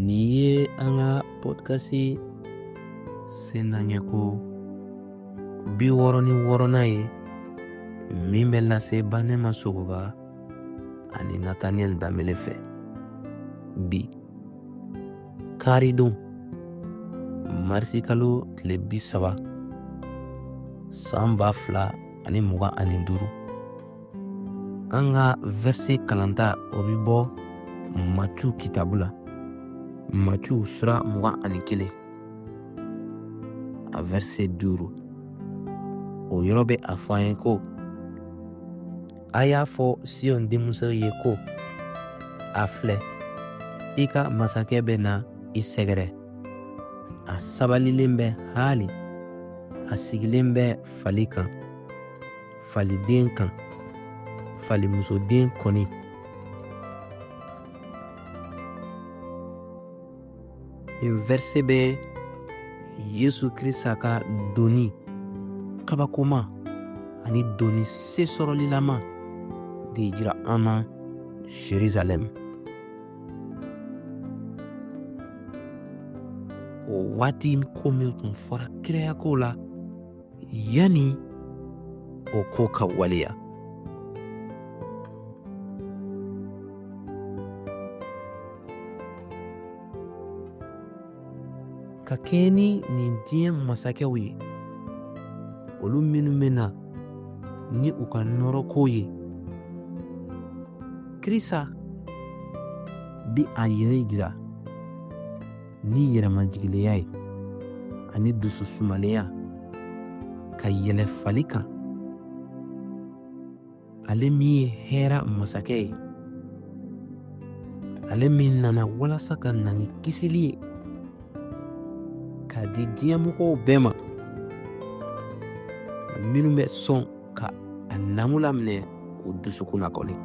Nin ye an ka podcast Sennaɲɛko 66nan ye min bɛ lase Banɛma Sogoba ani Nathaniel Danbele fɛ. Bi karidon marisi kalo tile 30 san 2025 an ka verset kalanta o bi bɔ Matiu kitabu la. Matiu sura 21 a verset 5. O yɔrɔ bɛ a fɔ an ye ko a y'a fɔ Siyon denmuso ye ko a filɛ i ka masakɛ bɛ na i sɛgɛrɛ. A sabalilen bɛ hali a sigilen bɛ fali kan, faliden kan, falimusoden kɔni. Nin verset bɛ Yesu Kirisa ka doni kabakoma ani doni se sɔrɔlilama de jira an na Jerusalem. O waati ko min tun fɔra kirayako la yanni o ko ka waleya. Ka kɛɲɛ ni nin diɲɛ masakɛw ye, olu minnu bɛ na ni u ka nɔrɔko ye. Kirisa bi a yɛrɛ jira ni yɛrɛmajigileya ye ani dususumaleya ka yɛlɛ fali kan. Ale min ye hɛra masakɛ ye, ale min nana walasa ka na ni kisili ye k'a di diɲɛmɔgɔw bɛɛ ma minnu bɛ sɔn ka a namu laminɛ o dusukun na kɔni.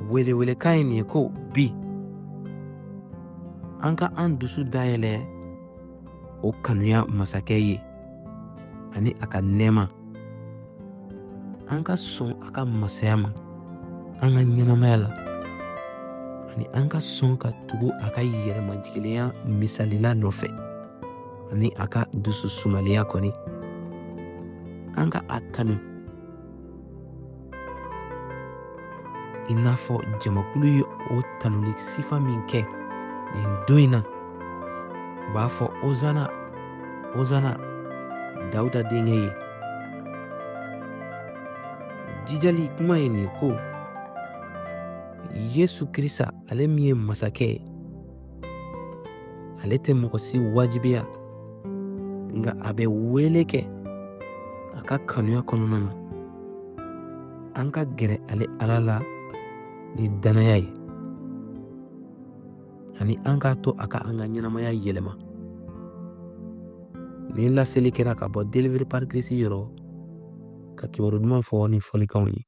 Welewelekan ye nin ye ko bi an ka an dusu dayɛlɛ o kanuya masakɛ ye ani a ka nɛɛma. An ka sɔn a ka masaya ma an ka ɲɛnamaya la ani an ka sɔn ka tugu a ka yɛrɛmajigileya misalila nɔfɛ ani a ka dususumaleya kɔni. An ka a kanu i n'a fɔ jamakulu ye o tanuli sifa min kɛ nin don in na. U b'a fɔ Ozana, Ozana, Dawuda denkɛ ye. Jijali kuma ye nin ko Yesu Kirisa ale min ye masakɛ ye, ale tɛ mɔgɔ si wajibiya nka a bɛ wele kɛ a ka kanuya kɔnɔna na an ka gɛrɛ ale Ala la ni danaya ye ani an k'a to a ka an ka ɲɛnamaya yɛlɛma. Nin laseli kɛra ka bɔ Delivery Par Christ yɔrɔ ka kibaru duman fɔ ni fɔlikanw ye.